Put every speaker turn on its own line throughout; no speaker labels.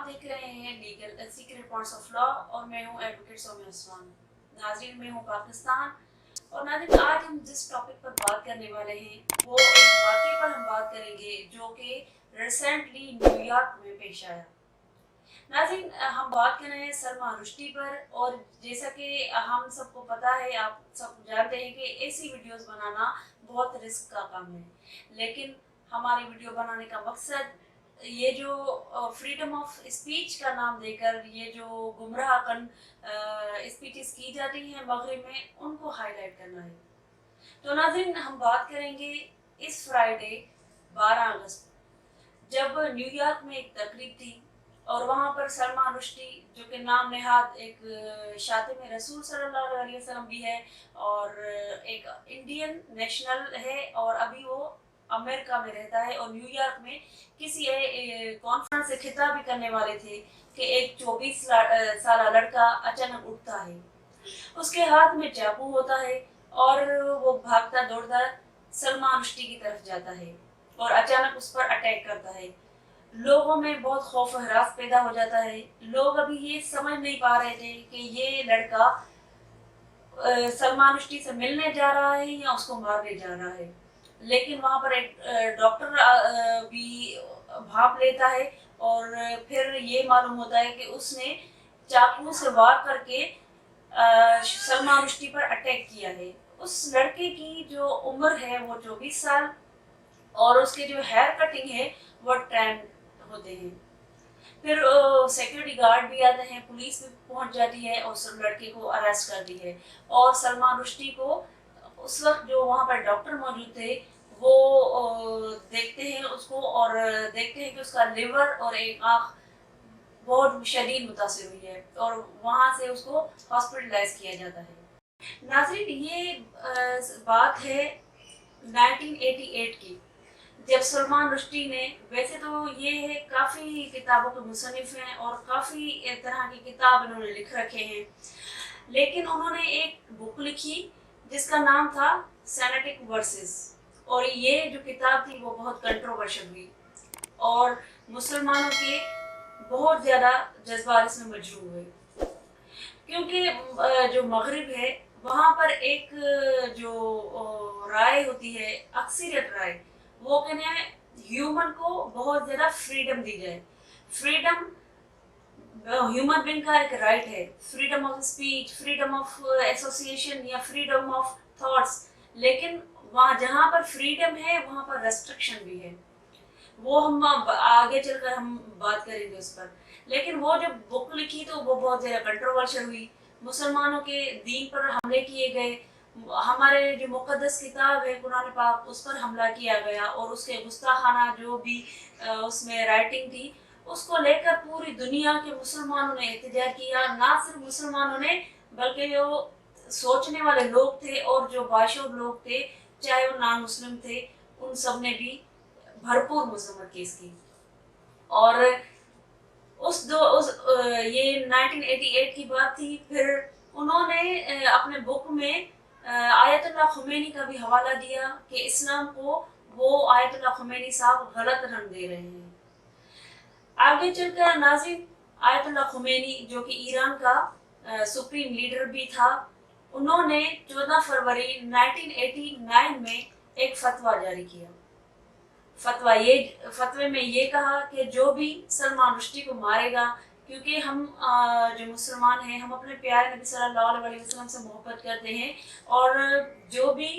देख रहे हैं legal secret points of law और मैं हूं एडवोकेट सौम्या उस्मान। नाज़रीन, मैं हूं पाकिस्तान और नाज़रीन, आज हम जिस टॉपिक पर बात करने वाले हैं वो एक वाक़े पर हम बात करेंगे जो कि रिसेंटली न्यूयॉर्क में पेश आया। नाज़रीन, हम बात कर रहे हैं सलमान रुश्दी पर और जैसा कि हम सबको पता है, आप सब जानते हैं कि ऐसी वीडियोस बनाना बहुत रिस्क का काम है, लेकिन हमारी वीडियो बनाने का मकसद ये जो फ्रीडम ऑफ स्पीच का नाम देकर ये जो गुमराह कन स्पीचेस की जाती हैं मगरिब में, उनको हाईलाइट करना है। तो नाज़रीन, हम बात करेंगे इस फ्राइडे 12 अगस्त जब न्यूयॉर्क में एक तकरीब थी और वहाँ पर सलमान रुश्दी जो कि नाम नेहाद एक शातिम रसूल सल्लल्लाहु अलैहि वसल्लम भी है और एक इंडियन नेशनल है और अभी वो अमेरिका में रहता है और न्यूयॉर्क में किसी कॉन्फ्रेंस से खिताब भी करने वाले थे कि एक 24 साल लड़का अचानक उठता है, उसके हाथ में चाकू होता है और वो भागता दौड़ता सलमान रुश्दी की तरफ जाता है और अचानक उस पर अटैक करता है। लोगों में बहुत खौफ हरास पैदा हो जाता है। लोग अभी ये समझ नहीं पा रहे थे कि ये लड़का सलमान रुश्दी से मिलने जा रहा है या उसको मारने जा रहा है, लेकिन वहाँ पर एक डॉक्टर भी भाप लेता है और फिर ये मालूम होता है कि उसने चाकू से वार करके सलमान रुश्दी पर अटैक किया है। उस लड़के की जो उम्र है वो 24 साल और उसके जो हेयर कटिंग है वो ट्रेंड होते हैं। फिर सिक्योरिटी गार्ड भी आते हैं, पुलिस भी पहुंच जाती है और सब लड़के को अरेस्ट करती है और सलमान रुश्दी को उस वक्त जो वहाँ पर डॉक्टर मौजूद थे वो देखते हैं उसको और देखते हैं कि उसका लिवर और एक आँख बहुत शदीद मुतासिर हुई है और वहाँ से उसको हॉस्पिटलाइज किया जाता है। नाज़रीन, ये बात है 1988 की, जब सलमान रुश्दी ने, वैसे तो ये है काफ़ी किताबों के मुसन्निफ हैं और काफ़ी तरह की किताब इन्होंने लिख रखे हैं, लेकिन उन्होंने एक बुक लिखी जिसका नाम था सेनेटिक वर्सेस और ये जो किताब थी वो बहुत कंट्रोवर्शियल हुई और मुसलमानों के बहुत ज़्यादा जज्बात इसमें मजरूह हुए, क्योंकि जो मगरिब है वहाँ पर एक जो राय होती है, अक्सरियत राय, वो कहने हैं ह्यूमन को बहुत ज़्यादा फ्रीडम दी जाए। फ्रीडम ह्यूमन बीइंग का एक राइट है, freedom of speech, freedom of association या फ्रीडम ऑफ थॉट्स, लेकिन वहाँ जहाँ पर फ्रीडम है वहाँ पर रेस्ट्रिक्शन भी है। वो हम आगे चलकर हम बात करेंगे उस पर। लेकिन वो जब बुक लिखी तो वो बहुत ज़्यादा कंट्रोवर्शियल हुई, मुसलमानों के दीन पर हमले किए गए, हमारे जो मुक़द्दस किताब है कुरान पाक उस पर हमला किया गया और उसके गुस्ताखाना जो भी उसमें राइटिंग थी उसको लेकर पूरी दुनिया के मुसलमानों ने एहतजाज किया। ना सिर्फ मुसलमानों ने बल्कि जो सोचने वाले लोग थे और जो बाशूर लोग थे, चाहे वो नॉन मुस्लिम थे, उन सब ने भी भरपूर मजम्मत की इसकी। और ये 1988 की बात थी। फिर उन्होंने अपने बुक में आयतुल्लाह खुमैनी का भी हवाला दिया कि इस्लाम को वो आयतुल्लाह खुमैनी साहब गलत रंग दे रहे हैं। आगे चलकर नाज़रीन, आयतुल्लाह खुमैनी जो कि ईरान का सुप्रीम लीडर भी था, उन्होंने 14 फरवरी 1989 में एक फतवा जारी किया। फतवे में ये कहा कि जो भी सलमान रुश्दी को मारेगा, क्योंकि हम जो मुसलमान हैं हम अपने प्यारे नबी सल्लल्लाहु अलैहि वसल्लम से मोहब्बत करते हैं और जो भी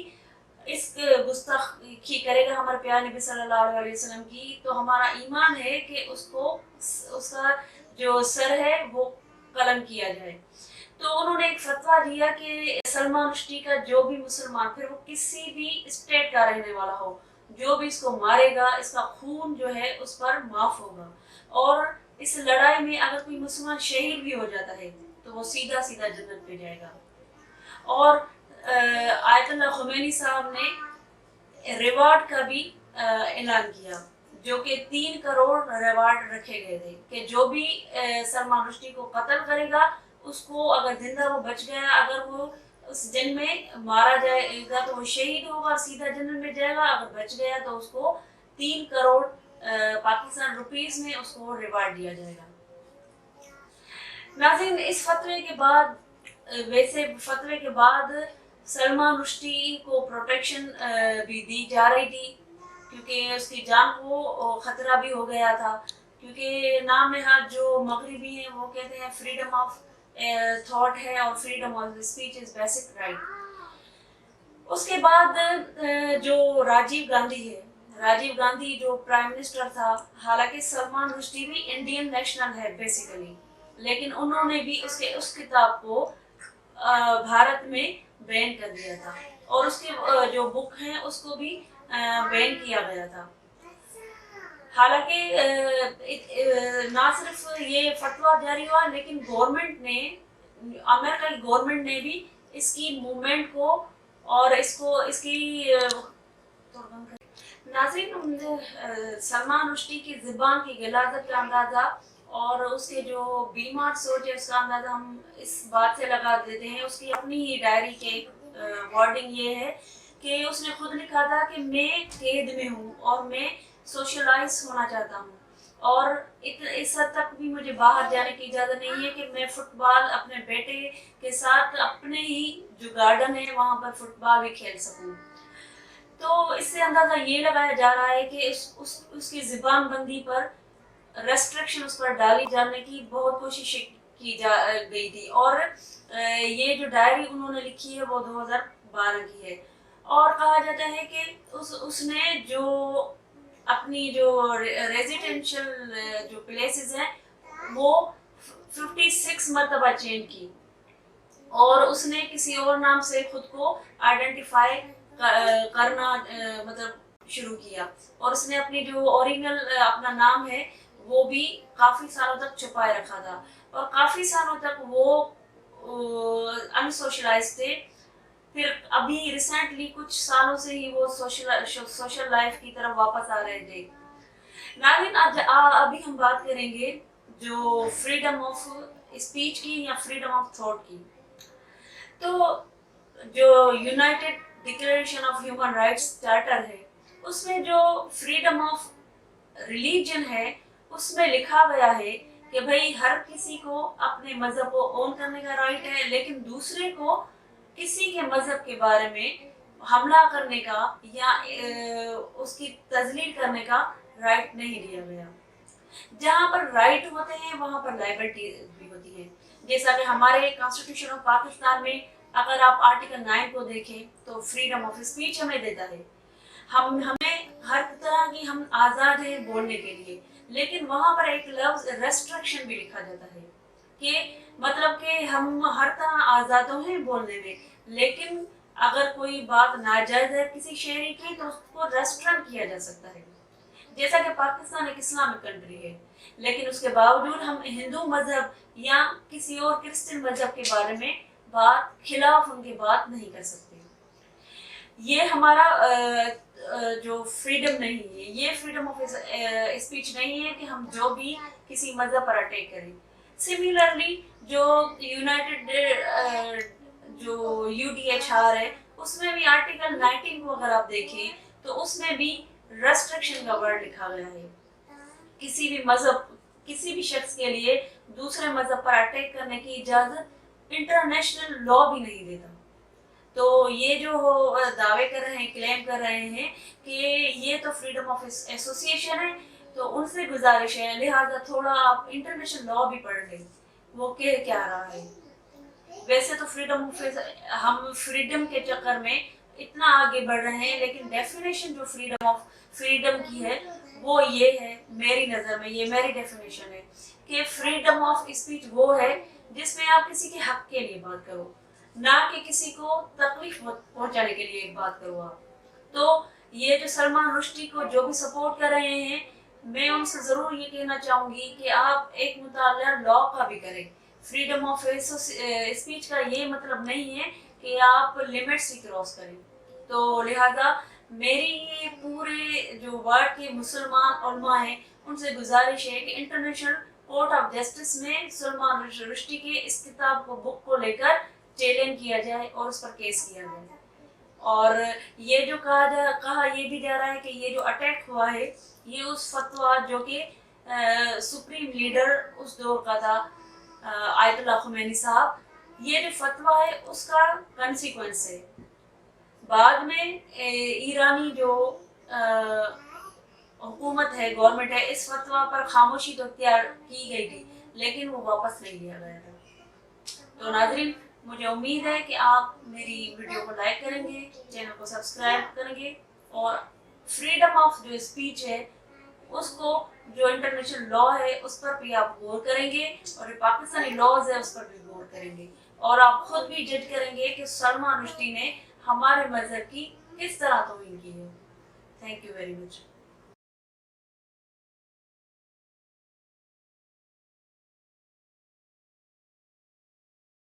इस गुस्ताखी करेगा हमारे प्यारे नबी सल्लल्लाहु अलैहि वसल्लम की, तो हमारा ईमान है कि उसको उसका जो सर है वो कलम किया जाए। तो उन्होंने एक फतवा दिया कि सलमान रुश्दी का जो भी मुसलमान, फिर वो किसी भी स्टेट का रहने वाला हो, जो भी इसको मारेगा इसका खून जो है उस पर माफ होगा और इस लड़ाई में अगर कोई मुसलमान शहीद भी हो जाता है तो वो सीधा सीधा जन्नत पे जाएगा। और आयतुल्लाह खुमैनी साहब ने रिवार्ड का भी ऐलान किया, जो कि 3 करोड़ रिवार्ड रखे गए थे कि जो भी सलमान रुश्दी को कत्ल करेगा उसको, अगर जिंदा वो बच गया, अगर वो उस जंग में मारा जाएगा तो वो शहीद होगा और सीधा जन्नत में जाएगा, अगर बच गया तो उसको 3 करोड़ पाकिस्तान रुपीस में उसको रिवार्ड दिया जाएगा। नाज़रीन, इस फतवे के बाद वैसे फतवे के बाद सलमान रुश्दी को प्रोटेक्शन भी दी जा रही थी, क्योंकि उसकी जान को ख़तरा भी हो गया था, क्योंकि नाम नहाद जो मगरबी हैं वो कहते हैं फ्रीडम ऑफ थॉट है और freedom of speech is basic right. उसके बाद जो राजीव गांधी है, राजीव गांधी जो प्राइम मिनिस्टर था, हालांकि सलमान रुश्दी भी इंडियन नेशनल है बेसिकली, लेकिन उन्होंने भी उस किताब को भारत में बैन कर दिया था और उसके जो बुक हैं उसको भी बैन किया गया था। हालांकि ना सिर्फ ये फतवा जारी हुआ, लेकिन गवर्नमेंट ने, अमेरिका की गवर्नमेंट ने भी इसकी मूवमेंट को और इसकी नाज़रीन, सलमान रुश्दी की ज़ुबान की गिलाज़त का अंदाज़ा और उसके जो बीमार सोच है उसका अंदाज़ा हम इस बात से लगा देते हैं। उसकी अपनी ही डायरी के वर्डिंग ये है कि उसने खुद लिखा था कि मैं कैद में हूँ और मैं सोशलाइज होना चाहता हूँ, और इस हद तक भी मुझे बाहर जाने की इजाज़त नहीं है कि मैं फुटबॉल अपने बेटे के साथ अपने ही जो गार्डन है वहाँ पर फुटबॉल भी खेल सकूँ। तो इससे अंदाज़ा ये लगाया जा रहा है कि उसकी ज़ुबानबंदी पर रेस्ट्रिक्शन उस पर डाली जाने की बहुत कोशिश की जा गई थी, और ये जो डायरी उन्होंने लिखी है वो 2012 की है, और कहा जाता है कि उसने जो अपनी जो रेजिडेंशियल जो प्लेसेस हैं वो 56 मरतबा चेंज की, और उसने किसी और नाम से खुद को आइडेंटिफाई करना मतलब शुरू किया, और उसने अपनी जो ओरिजिनल अपना नाम है वो भी काफ़ी सालों तक छुपाए रखा था, और काफ़ी सालों तक वो अनसोशलाइज थे। फिर अभी रिसेंटली कुछ सालों से ही वो सोशल लाइफ की तरफ वापस आ रहे थे। नाज़रीन, आज अभी हम बात करेंगे जो फ्रीडम ऑफ स्पीच की या फ्रीडम ऑफ थॉट की। तो जो United declaration of human rights charter है, उसमें जो फ्रीडम ऑफ रिलीजन है उसमें लिखा गया है कि भाई हर किसी को अपने मज़हब को ओन करने का राइट है, लेकिन दूसरे को किसी के मज़हब के बारे में हमला करने का या उसकी तजलील करने का राइट नहीं दिया गया। जहाँ पर राइट होते हैं वहाँ पर लाइबिलिटी भी होती है। जैसा कि हमारे कॉन्स्टिट्यूशन ऑफ पाकिस्तान में अगर आप आर्टिकल 9 को देखें तो फ्रीडम ऑफ स्पीच हमें देता है, हमें हर तरह की हम आज़ाद हैं बोलने के लिए, लेकिन वहाँ पर एक लफ्ज़ रेस्ट्रिक्शन भी लिखा जाता है कि मतलब कि हम हर तरह आज़ाद हैं बोलने में, लेकिन अगर कोई बात नाजायज़ है किसी शहरी की तो उसको रेस्ट्रिक्ट किया जा सकता है। जैसा कि पाकिस्तान एक इस्लामिक कंट्री है, लेकिन उसके बावजूद हम हिंदू मज़हब या किसी और क्रिश्चियन मज़हब के बारे में बात खिलाफ उनकी बात नहीं कर सकते। ये हमारा जो फ्रीडम नहीं है, ये फ्रीडम ऑफ स्पीच नहीं है कि हम जो भी किसी मज़हब पर अटैक करें। सिमिलरली जो यूनाइटेड जो UDHR है उसमें भी आर्टिकल 19 को अगर आप देखें तो उसमें भी रेस्ट्रिक्शन का वर्ड लिखा गया है। किसी भी मज़हब, किसी भी शख्स के लिए दूसरे मज़हब पर अटैक करने की इजाज़त इंटरनेशनल लॉ भी नहीं देता। तो ये जो दावे कर रहे हैं, क्लेम कर रहे हैं कि ये तो फ्रीडम ऑफ एसोसिएशन है, तो उनसे गुजारिश है लिहाजा थोड़ा आप इंटरनेशनल लॉ भी पढ़ लें वो क्या रहा है। वैसे तो हम फ्रीडम के चक्कर में इतना आगे बढ़ रहे हैं, लेकिन डेफिनेशन जो फ्रीडम की है वो ये है, मेरी नज़र में ये मेरी डेफिनेशन है कि फ्रीडम ऑफ स्पीच वो है जिसमें आप किसी के हक के लिए बात करो, ना कि किसी को तकलीफ पहुंचाने के लिए बात करो आप। तो ये जो सलमान रुश्दी को जो भी सपोर्ट कर रहे हैं, मैं उनसे ज़रूर ये कहना चाहूँगी कि आप एक मुताला लॉ का भी करें। फ्रीडम ऑफ स्पीच का ये मतलब नहीं है कि आप लिमिट्स ही क्रॉस करें। तो लिहाजा मेरी ये पूरे जो वर्ल्ड के मुसलमान उलमा हैं उनसे गुजारिश है कि इंटरनेशनल कोर्ट ऑफ जस्टिस में सलमान रुश्दी के इस किताब को, बुक को लेकर चैलेंज किया जाए और उस पर केस किया जाए। और ये जो कहा ये भी जा रहा है कि ये जो अटैक हुआ है ये उस फतवा जो कि सुप्रीम लीडर उस दौर का था आयतुल्लाह खुमैनी साहब, ये जो फतवा है उसका कंसिक्वेंस है। बाद में ईरानी जो हुकूमत है, गवर्नमेंट है, इस फतवा पर खामोशी तो इख्तियार की गई थी, लेकिन वो वापस नहीं लिया गया था। तो नाज़रीन, मुझे उम्मीद है कि आप मेरी वीडियो को लाइक करेंगे, चैनल को सब्सक्राइब करेंगे और फ्रीडम ऑफ जो स्पीच है उसको, जो इंटरनेशनल लॉ है उस पर भी आप गौर करेंगे और जो पाकिस्तानी लॉज है उस पर भी गौर करेंगे और आप खुद भी जज करेंगे कि सलमान रुश्दी ने हमारे मजहब की किस तरह तौहीन की है। Thank you very much.